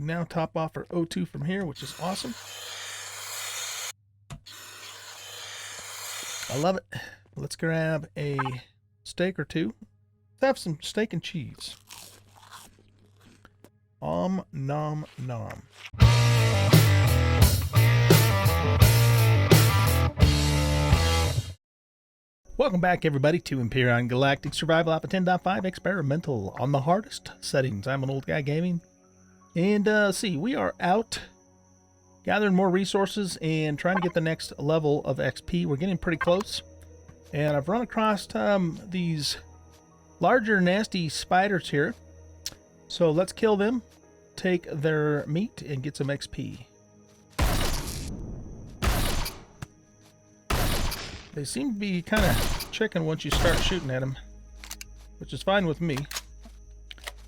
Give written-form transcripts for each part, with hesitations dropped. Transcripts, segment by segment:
can now top off our O2 from here, which is awesome. I love it. Let's grab a steak or two. Let's have some steak and cheese. Nom nom. Welcome back, everybody, to Empyrion Galactic Survival Alpha 10.5 Experimental on the hardest settings. I'm an old guy gaming. And see, we are out gathering more resources and trying to get the next level of XP. We're getting pretty close. And I've run across these larger, nasty spiders here. So let's kill them, take their meat, and get some XP. They seem to be kind of chicken once you start shooting at them, which is fine with me.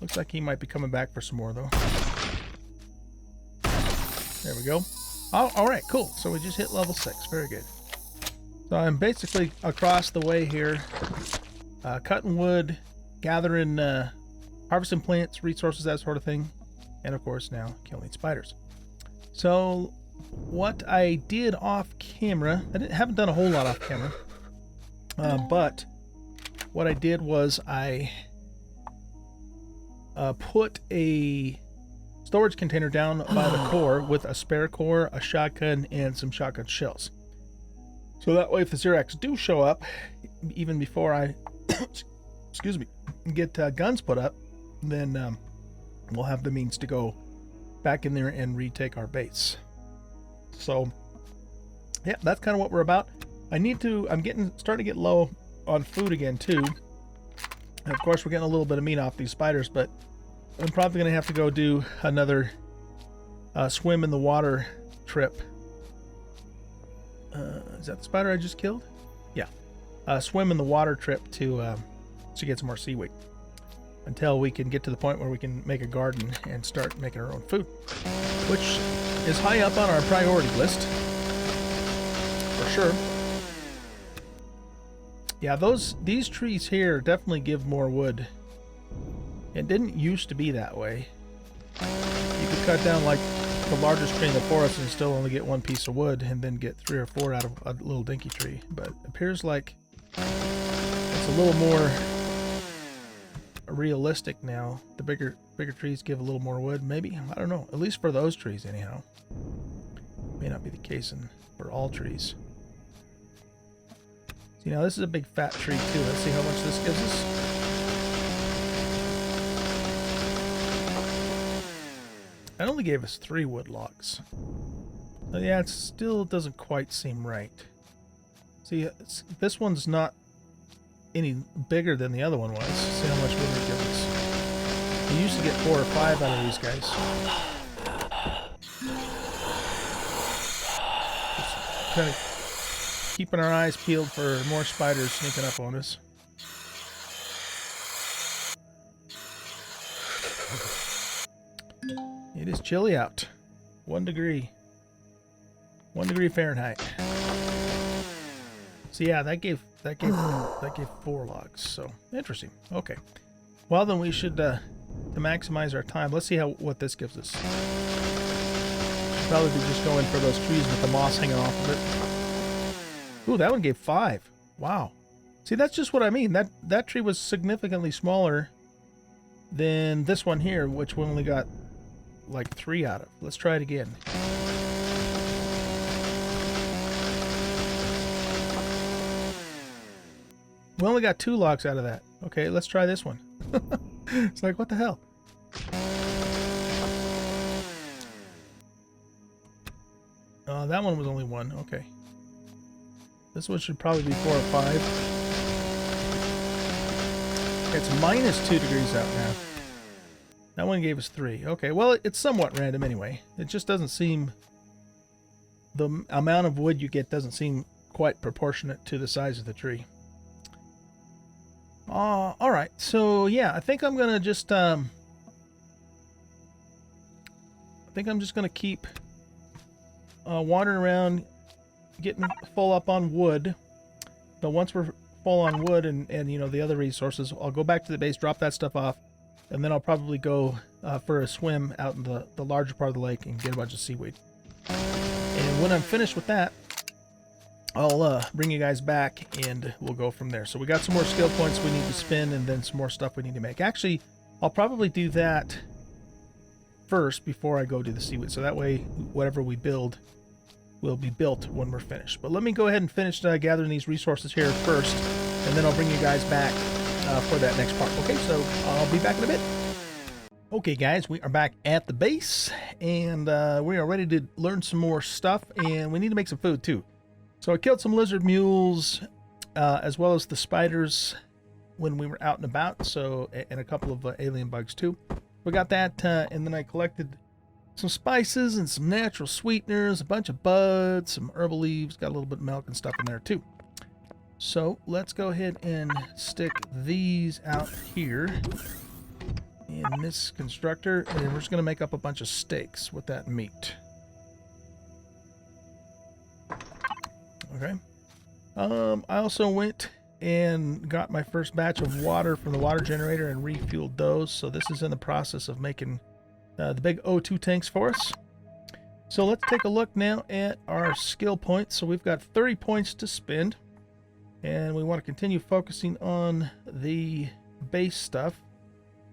Looks like he might be coming back for some more, though. There we go. Oh, all right, cool. So we just hit level 6. Very good. So I'm basically across the way here, cutting wood, gathering, harvesting plants, resources, that sort of thing, and of course now killing spiders. So what I did off camera, haven't done a whole lot off camera, but what I did was I put a storage container down by the core with a spare core, a shotgun, and some shotgun shells. So that way if the Xerax do show up, even before I excuse me, get guns put up, then we'll have the means to go back in there and retake our base. So yeah, that's kind of what we're about. I'm starting to get low on food again too. And of course we're getting a little bit of meat off these spiders, but I'm probably going to have to go do another swim in the water trip. Is that the spider I just killed? Yeah. Swim in the water trip to get some more seaweed. Until we can get to the point where we can make a garden and start making our own food. Which is high up on our priority list. For sure. Yeah, these trees here definitely give more wood. It didn't used to be that way. You could cut down like the largest tree in the forest and still only get one piece of wood and then get 3 or 4 out of a little dinky tree. But it appears like it's a little more realistic now. The bigger trees give a little more wood, maybe. I don't know. At least for those trees, anyhow. May not be the case for all trees. See, now this is a big fat tree too. Let's see how much this gives us. It only gave us 3 wood logs. So yeah, it still doesn't quite seem right. See, this one's not any bigger than the other one was. See how much wood it gives us. We used to get 4 or 5 out of these guys. Just kind of keeping our eyes peeled for more spiders sneaking up on us. It is chilly out. 1 degree. 1 degree Fahrenheit. So yeah, that gave 4 logs. So interesting. Okay. Well then we should to maximize our time. Let's see what this gives us. Should probably be just going for those trees with the moss hanging off of it. Ooh, that one gave 5. Wow. See, that's just what I mean. That tree was significantly smaller than this one here, which we only got like 3 out of. Let's try it again. We only got 2 logs out of that. Okay, let's try this one. It's like, what the hell? That one was only 1. Okay. This one should probably be 4 or 5. It's minus 2 degrees out now. That one gave us 3. Okay, well, it's somewhat random anyway. It just doesn't seem... The amount of wood you get doesn't seem quite proportionate to the size of the tree. Alright, so yeah, I think I'm gonna just, I think I'm just gonna keep wandering around, getting full up on wood. But once we're full on wood and you know, the other resources, I'll go back to the base, drop that stuff off, and then I'll probably go for a swim out in the larger part of the lake and get a bunch of seaweed. And when I'm finished with that, I'll bring you guys back and we'll go from there. So we got some more skill points we need to spend and then some more stuff we need to make. Actually, I'll probably do that first before I go do the seaweed. So that way, whatever we build will be built when we're finished. But let me go ahead and finish gathering these resources here first, and then I'll bring you guys back for that next part. Okay, so I'll be back in a bit. Okay, guys, we are back at the base, and we are ready to learn some more stuff, and we need to make some food too. So I killed some lizard mules, as well as the spiders when we were out and about, so, and a couple of alien bugs too. We got that, and then I collected some spices and some natural sweeteners, a bunch of buds, some herbal leaves, got a little bit of milk and stuff in there too. So let's go ahead and stick these out here in this constructor, and we're just going to make up a bunch of steaks with that meat. Okay. I also went and got my first batch of water from the water generator and refueled those. So this is in the process of making the big O2 tanks for us. So let's take a look now at our skill points. So we've got 30 points to spend, and we want to continue focusing on the base stuff.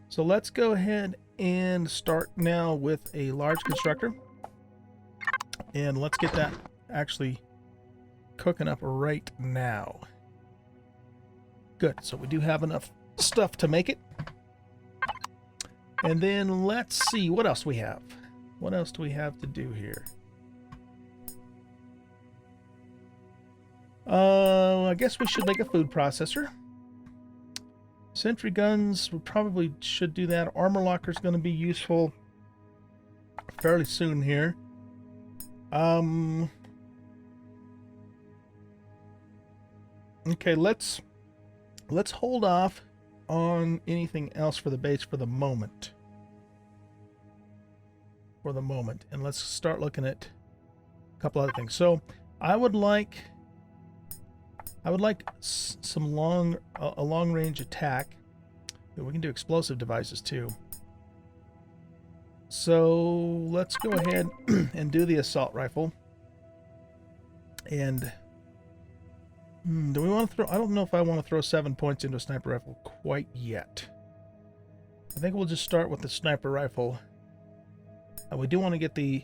So let's go ahead and start now with a large constructor, and let's get that actually cooking up right now. Good, so we do have enough stuff to make it. And then let's see what else we have. What else do we have to do here? I guess we should make a food processor. Sentry guns, we probably should do that. Armor locker is going to be useful fairly soon here. Okay, let's hold off on anything else for the base for the moment. And let's start looking at a couple other things. So I would like some a long range attack. We can do explosive devices too. So let's go ahead and do the assault rifle. And do we want to throw? I don't know if I want to throw 7 points into a sniper rifle quite yet. I think we'll just start with the sniper rifle. We do want to get the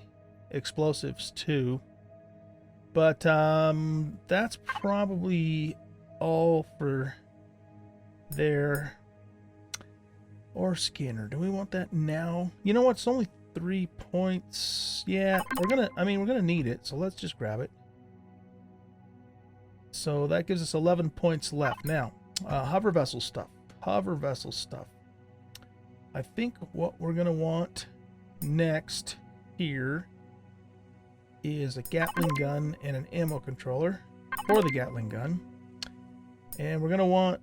explosives too, but that's probably all for there. Or scanner. Do we want that now? You know what? It's only 3 points. Yeah, we're gonna need it, so let's just grab it. So that gives us 11 points left. Now, hover vessel stuff. I think what we're going to want next here is a Gatling gun and an ammo controller for the Gatling gun. And we're going to want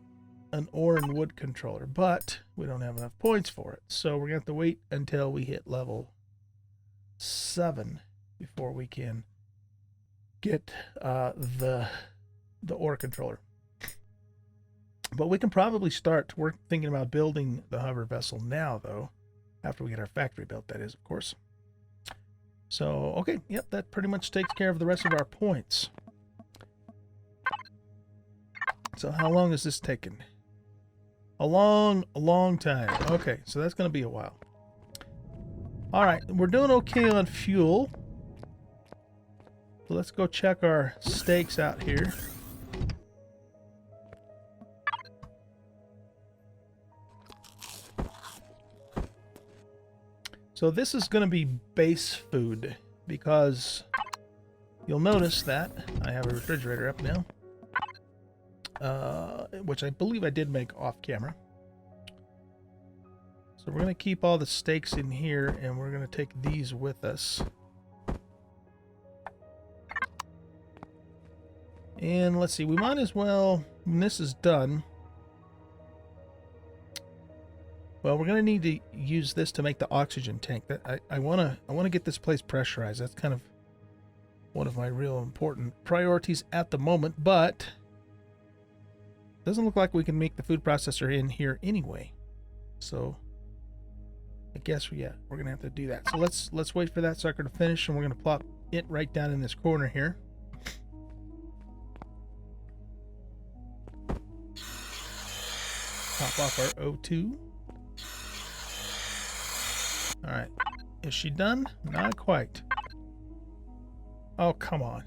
an ore and wood controller, but we don't have enough points for it. So we're going to have to wait until we hit level 7 before we can get the ore controller. But we can probably start. We're thinking about building the hover vessel now, though, after we get our factory built, that is, of course. So, okay, yep, that pretty much takes care of the rest of our points. So how long is this taking? A long time. Okay, so that's going to be a while. All right, we're doing okay on fuel. So let's go check our steaks out here. So this is going to be base food, because you'll notice that I have a refrigerator up now, which I believe I did make off camera. So we're going to keep all the steaks in here, and we're going to take these with us. And let's see, we might as well, when this is done, well, we're going to need to use this to make the oxygen tank. That I want to get this place pressurized. That's kind of one of my real important priorities at the moment, but it doesn't look like we can make the food processor in here anyway. So I guess, yeah, we're going to have to do that. So let's wait for that sucker to finish, and we're going to plop it right down in this corner here. Pop off our O2. Alright. Is she done? Not quite. Oh, come on.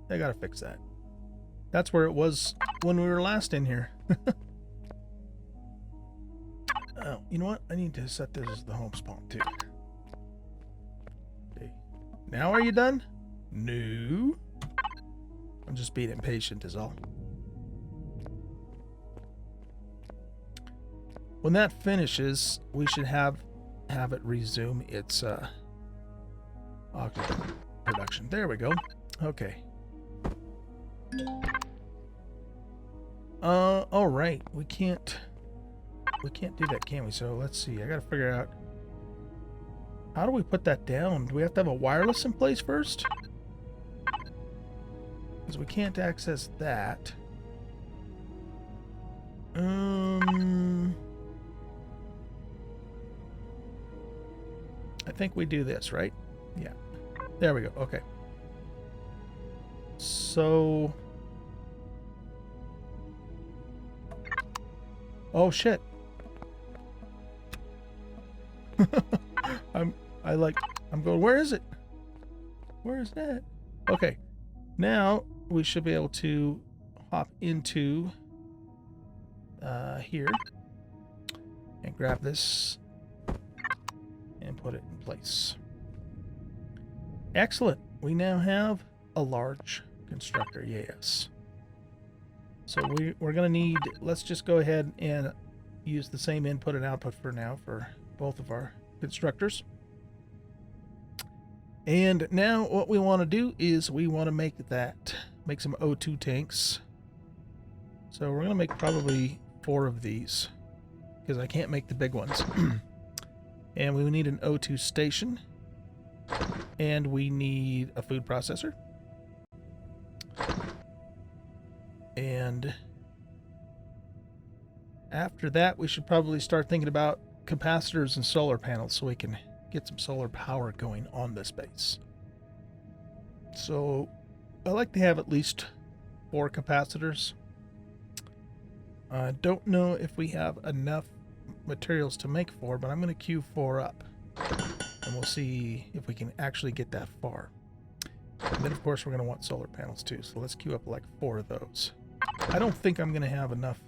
I gotta fix that. That's where it was when we were last in here. Oh, you know what? I need to set this as the home spawn too. Okay. Now are you done? No. I'm just being impatient is all. When that finishes, we should have it resume its oxygen production. There we go. Okay. All right. We can't do that, can we? So let's see. I gotta figure out how do we put that down. Do we have to have a wireless in place first? Because we can't access that. I think we do this, right? Yeah. There we go. Okay. So... Oh, shit. I'm going, where is it? Where is that? Okay. Now, we should be able to hop into here and grab this and put it in place. Excellent. We now have a large constructor. Yes. So we're going to need, let's just go ahead and use the same input and output for now for both of our constructors. And now what we want to do is we want to make some O2 tanks. So we're going to make probably 4 of these because I can't make the big ones. And we need an O2 station. And we need a food processor. And after that, we should probably start thinking about capacitors and solar panels so we can get some solar power going on this base. So I like to have at least 4 capacitors. I don't know if we have enough materials to make 4, but I'm going to queue 4 up. And we'll see if we can actually get that far. And then, of course, we're going to want solar panels too. So let's queue up like 4 of those. I don't think I'm going to have enough.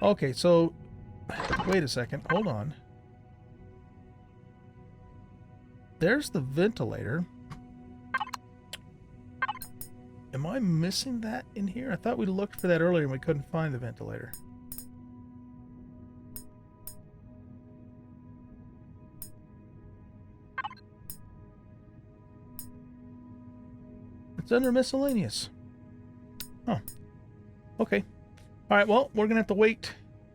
Okay, so wait a second. Hold on. There's the ventilator. Am I missing that in here? I thought we looked for that earlier and we couldn't find the ventilator. It's under miscellaneous. Huh. Okay. All right, well, we're going to have to wait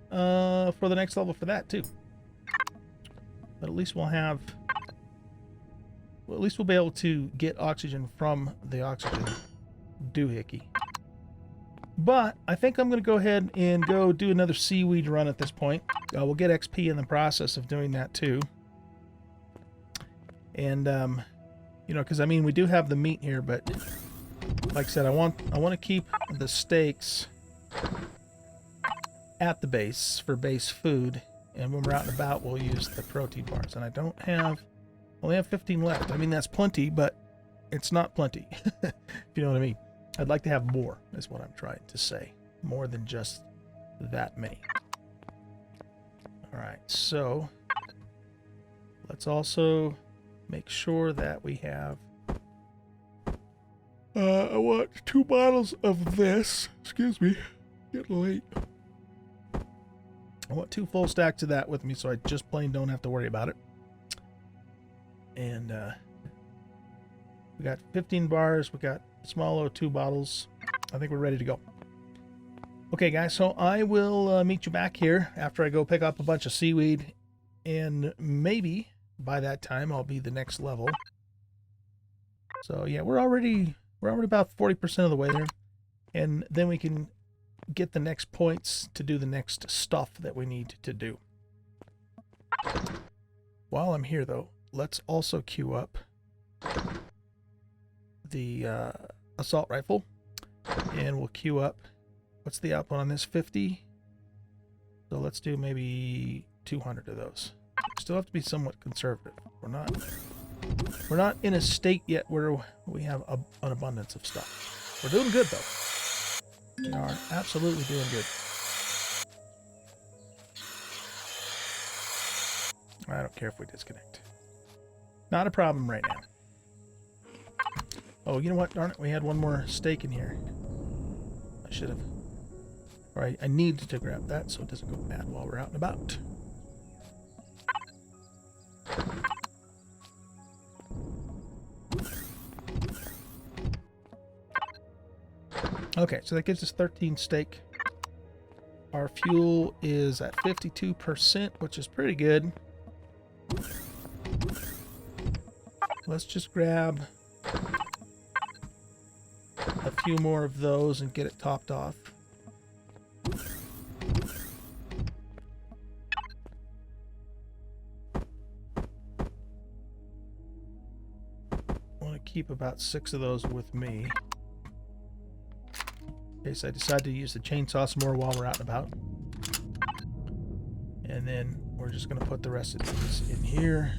for the next level for that, too. But at least we'll have... Well, at least we'll be able to get oxygen from the oxygen doohickey. But I think I'm going to go ahead and go do another seaweed run at this point. We'll get XP in the process of doing that, too. And, you know, because, I mean, we do have the meat here, but... Like I said, I want to keep the steaks at the base for base food, and when we're out and about, we'll use the protein bars. And I only have 15 left. I mean, that's plenty, but it's not plenty. If you know what I mean. I'd like to have more, is what I'm trying to say. More than just that many. All right, so let's also make sure that we have... I want 2 bottles of this. Excuse me. Getting late. I want 2 full stacks of that with me so I just plain don't have to worry about it. And we got 15 bars. We got small O2 bottles. I think we're ready to go. Okay, guys. So I will meet you back here after I go pick up a bunch of seaweed. And maybe by that time I'll be the next level. So yeah, we're already about 40% of the way there. And then we can get the next points to do the next stuff that we need to do. While I'm here, though, let's also queue up the assault rifle, and we'll queue up. What's the output on this? 50. So let's do maybe 200 of those. Still have to be somewhat conservative. We're not in a state yet where we have an abundance of stuff. We're doing good, though. We are absolutely doing good. I don't care if we disconnect. Not a problem right now. Oh, you know what? Darn it, we had one more steak in here. I should have. Or I need to grab that so it doesn't go bad while we're out and about. Okay, so that gives us 13 steak. Our fuel is at 52%, which is pretty good. Let's just grab a few more of those and get it topped off. I want to keep about 6 of those with me, in case I decide to use the chainsaw some more while we're out and about. And then we're just going to put the rest of these in here.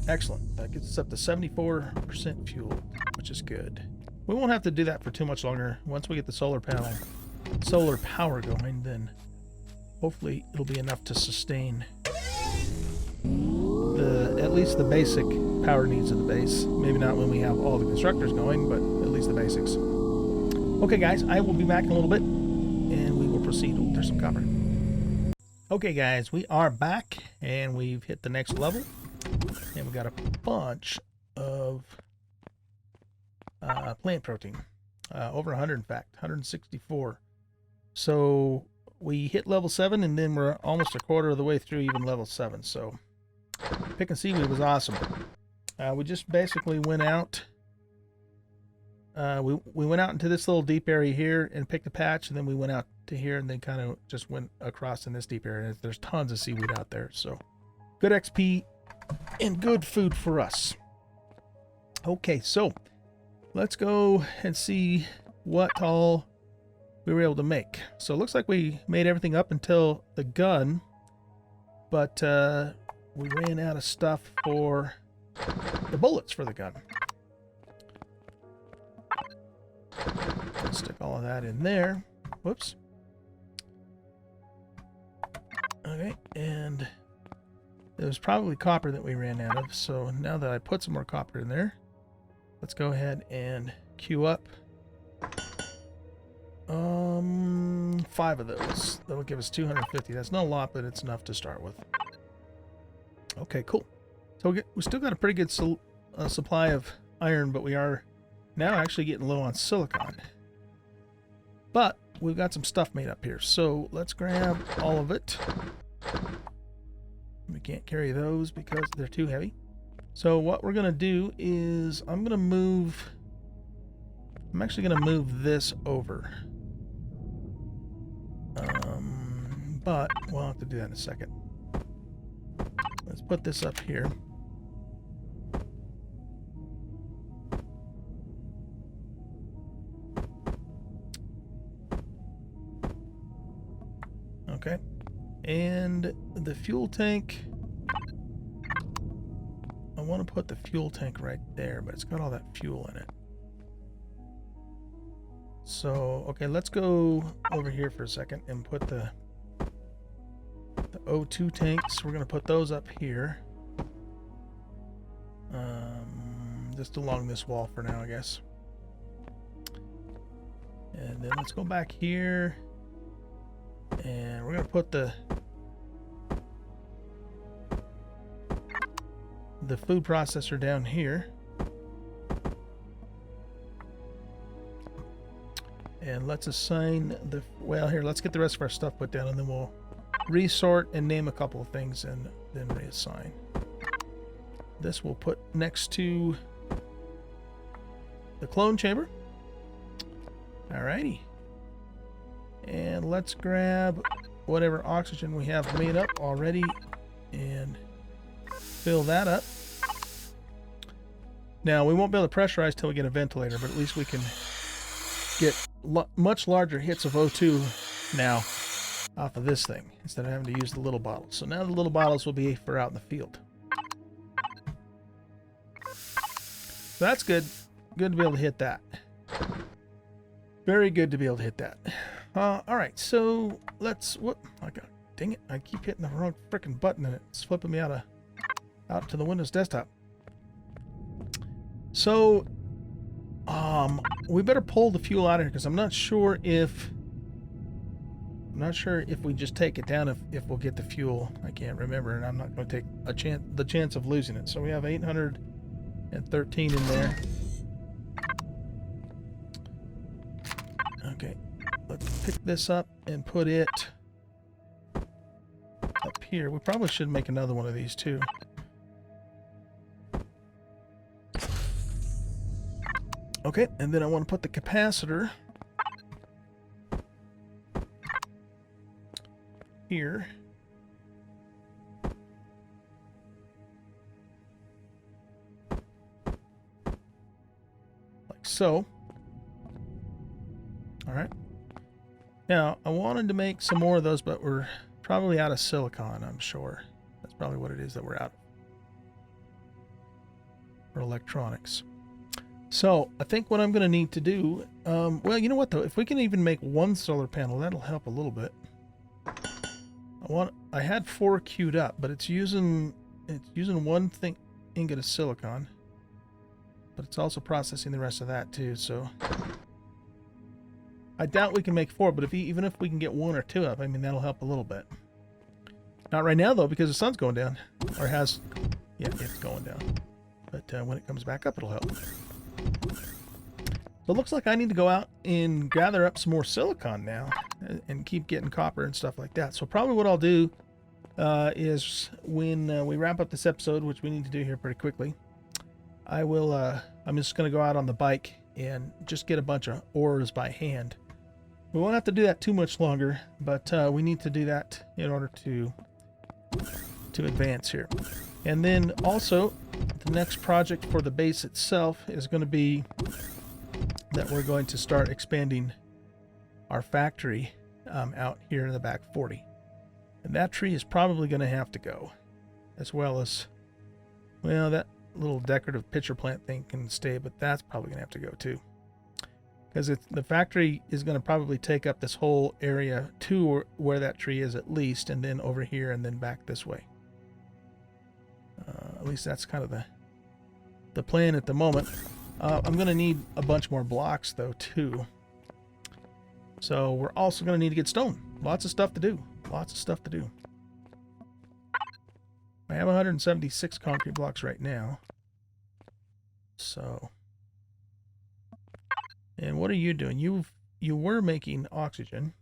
Excellent. That gets us up to 74% fuel, which is good. We won't have to do that for too much longer. Once we get the solar power going, then hopefully it'll be enough to sustain at least the basic power needs of the base. Maybe not when we have all the constructors going, but at least the basics. Okay, guys, I will be back in a little bit, and we will proceed. Oh, there's some copper. Okay, guys, we are back, and we've hit the next level. And we got a bunch of plant protein. Over 100, in fact. 164. So we hit level 7, and then we're almost a quarter of the way through even level 7. So pick and seaweed was awesome. We just basically went out. We went out into this little deep area here and picked a patch, and then we went out to here and then kind of just went across in this deep area. There's tons of seaweed out there. So good XP. And good food for us. Okay, so let's go and see what all we were able to make. So it looks like we made everything up until the gun, but we ran out of stuff for the bullets for the gun. Let's stick all of that in there. Whoops. Okay, and it was probably copper that we ran out of, so now that I put some more copper in there, let's go ahead and queue up 5 of those. That'll give us 250. That's not a lot, but it's enough to start with. Okay, cool. So we still got a pretty good supply of iron, but we are now actually getting low on silicon. But we've got some stuff made up here, so let's grab all of it. We can't carry those because they're too heavy. So what we're going to do is I'm actually going to move this over. But we'll have to do that in a second. Let's put this up here. Okay. And the fuel tank, I want to put the fuel tank right there, but it's got all that fuel in it. So, okay, let's go over here for a second and put the O2 tanks. We're going to put those up here. Just along this wall for now, I guess. And then let's go back here. And we're going to put the food processor down here. And let's assign here, let's get the rest of our stuff put down, and then we'll resort and name a couple of things and then reassign. This we'll put next to the clone chamber. Alrighty. And let's grab whatever oxygen we have made up already and fill that up. Now, we won't be able to pressurize till we get a ventilator, but at least we can get much larger hits of O2 now off of this thing instead of having to use the little bottles. So now the little bottles will be for out in the field. So that's good. Good to be able to hit that. Very good to be able to hit that. All right, so let's... dang it, I keep hitting the wrong freaking button and it's flipping me out to the Windows desktop. So, we better pull the fuel out of here because I'm not sure if we just take it down if we'll get the fuel. I can't remember, and I'm not going to take the chance of losing it. So we have 813 in there. Okay, let's pick this up and put it up here. We probably should make another one of these too. Okay, and then I want to put the capacitor here. Like so. Alright. Now, I wanted to make some more of those, but we're probably out of silicon, I'm sure. That's probably what it is that we're out of. For electronics. So, I think what I'm going to need to do... well, you know what, though? If we can even make one solar panel, that'll help a little bit. I had 4 queued up, but it's using one ingot of silicon. But it's also processing the rest of that, too, so... I doubt we can make 4, but even if we can get 1 or 2 up, I mean, that'll help a little bit. Not right now, though, because the sun's going down. Or has... Yeah, it's going down. But when it comes back up, it'll help. So it looks like I need to go out and gather up some more silicon now and keep getting copper and stuff like that. So probably what I'll do is when we wrap up this episode, which we need to do here pretty quickly, I'm just going to go out on the bike and just get a bunch of ores by hand. We won't have to do that too much longer, but we need to do that in order to advance here. And then also, the next project for the base itself is going to be that we're going to start expanding our factory out here in the back 40. And that tree is probably going to have to go, as well as, well, that little decorative pitcher plant thing can stay, but that's probably going to have to go too. Because the factory is going to probably take up this whole area to where that tree is at least, and then over here and then back this way. At least that's kind of the plan at the moment. I'm going to need a bunch more blocks, though, too. So we're also going to need to get stone. Lots of stuff to do. Lots of stuff to do. I have 176 concrete blocks right now. So... And what are you doing? You were making oxygen.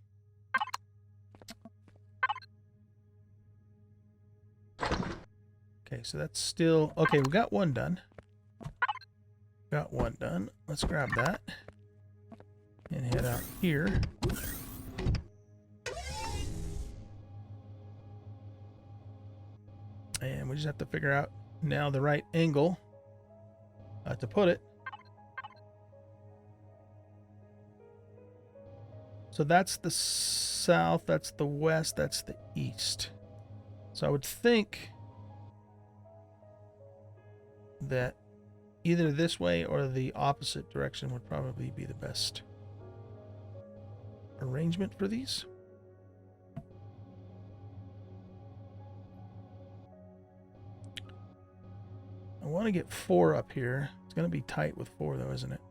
Okay, so that's still... Okay, we got one done. Got one done. Let's grab that. And head out here. And we just have to figure out now the right angle to put it. So that's the south, that's the west, that's the east. So I would think that either this way or the opposite direction would probably be the best arrangement for these. I want to get 4 up here. It's going to be tight with 4 though, isn't it?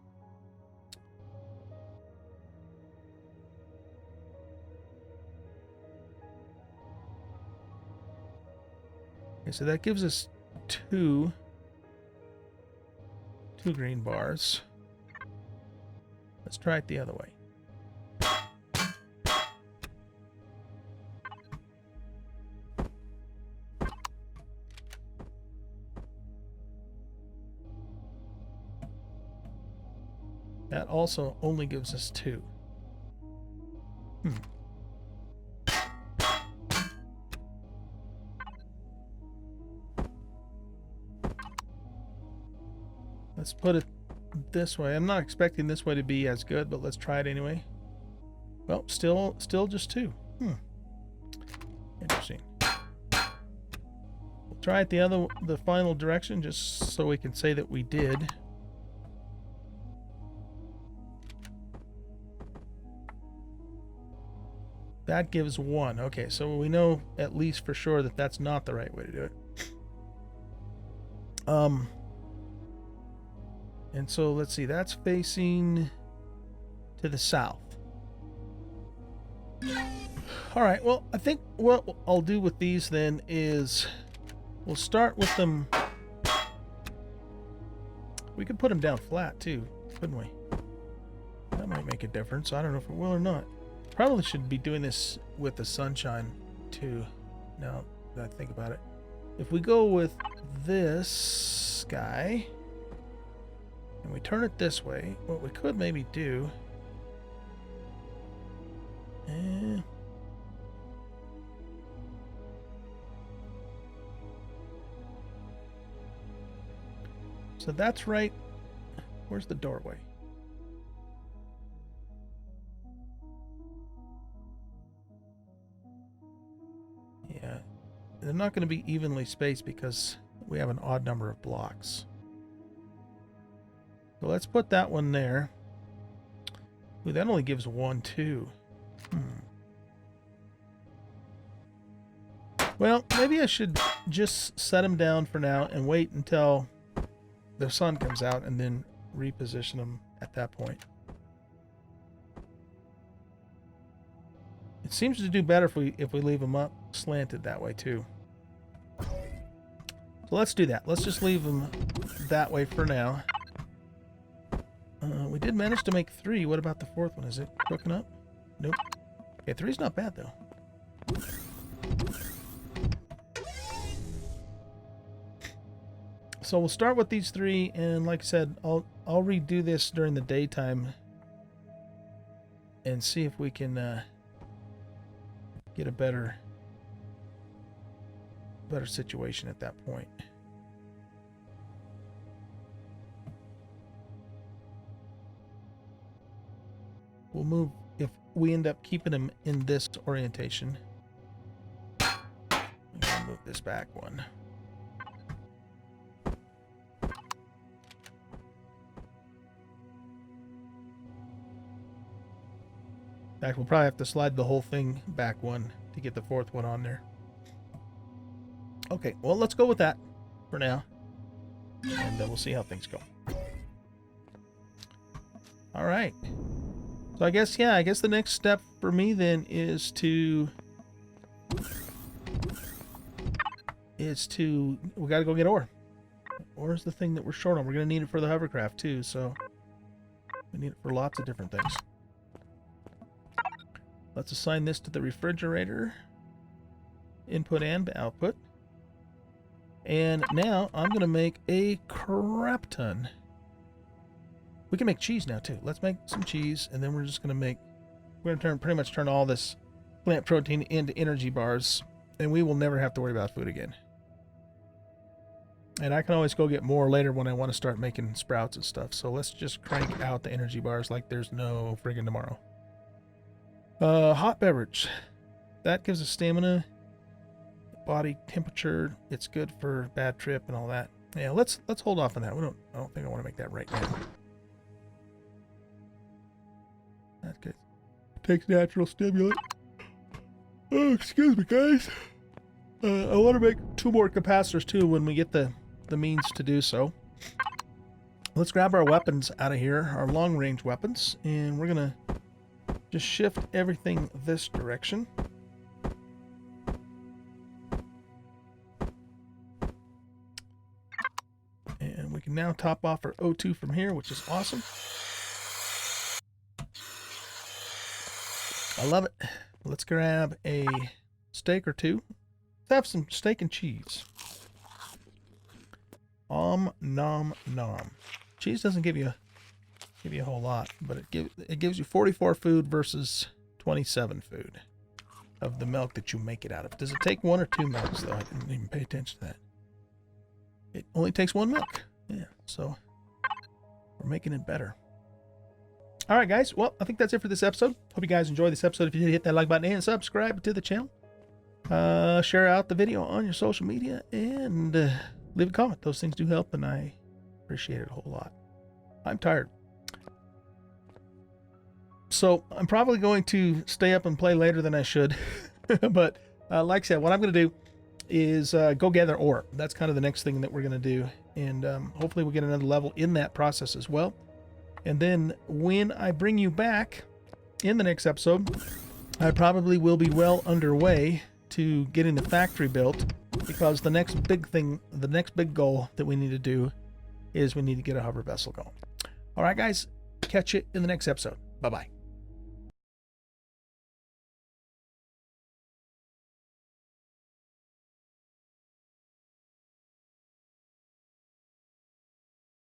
Okay, so that gives us 2 green bars. Let's try it the other way. That also only gives us 2. Let's put it this way. I'm not expecting this way to be as good, but let's try it anyway. Well, still just 2. Interesting. We'll try it the final direction just so we can say that we did. That gives 1. Okay, so we know at least for sure that that's not the right way to do it. And so let's see, that's facing to the south. All right, well, I think what I'll do with these then is we'll start with them. We could put them down flat too, couldn't we? That might make a difference. I don't know if it will or not. Probably should be doing this with the sunshine too, now that I think about it. If we go with this guy and we turn it this way, what we could maybe do... So that's right. Where's the doorway? Yeah, they're not going to be evenly spaced because we have an odd number of blocks. So let's put that one there. Ooh, that only gives 1, 2. Well, maybe I should just set them down for now and wait until the sun comes out and then reposition them at that point. It seems to do better if we leave them up slanted that way too. So let's do that. Let's just leave them that way for now. We did manage to make 3. What about the 4th one? Is it cooking up? Nope. Okay, 3's not bad though. So we'll start with these 3, and like I said, I'll redo this during the daytime and see if we can get a better situation at that point. We'll move if we end up keeping them in this orientation. I'm gonna move this back one. In fact, we'll probably have to slide the whole thing back 1 to get the 4th one on there. Okay, well, let's go with that for now. And we'll see how things go. All right. So I guess the next step for me then is to we got to go get ore. Ore is the thing that we're short on. We're going to need it for the hovercraft too, so we need it for lots of different things. Let's assign this to the refrigerator. Input and output. And now I'm going to make a crap ton. We can make cheese now too. Let's make some cheese, and then we're just going to pretty much turn all this plant protein into energy bars, and we will never have to worry about food again. And I can always go get more later when I want to start making sprouts and stuff. So let's just crank out the energy bars like there's no friggin' tomorrow. Hot beverage. That gives us stamina, body temperature. It's good for bad trip and all that. Yeah, let's hold off on that. I don't think I want to make that right now. That's good. Takes natural stimulant. Oh, excuse me, guys. I want to make 2 more capacitors too when we get the means to do so. Let's grab our weapons out of here, our long-range weapons, and we're gonna just shift everything this direction. And we can now top off our O2 from here, which is awesome. I love it. Let's grab a steak or 2. Let's have some steak and cheese. Nom nom. Cheese doesn't give you a whole lot, but it gives you 44 food versus 27 food of the milk that you make it out of. Does it take 1 or 2 milks though? I didn't even pay attention to that. It only takes 1 milk. Yeah, so We're making it better. All right, guys. Well, I think that's it for this episode. Hope you guys enjoyed this episode. If you did, hit that like button and subscribe to the channel. Share out the video on your social media and leave a comment. Those things do help, and I appreciate it a whole lot. I'm tired. So I'm probably going to stay up and play later than I should. But like I said, what I'm going to do is go gather ore. That's kind of the next thing that we're going to do. And hopefully we'll get another level in that process as well. And then when I bring you back in the next episode, I probably will be well underway to getting the factory built, because the next big thing, the next big goal that we need to do is we need to get a hover vessel going. All right, guys, catch you in the next episode. Bye-bye.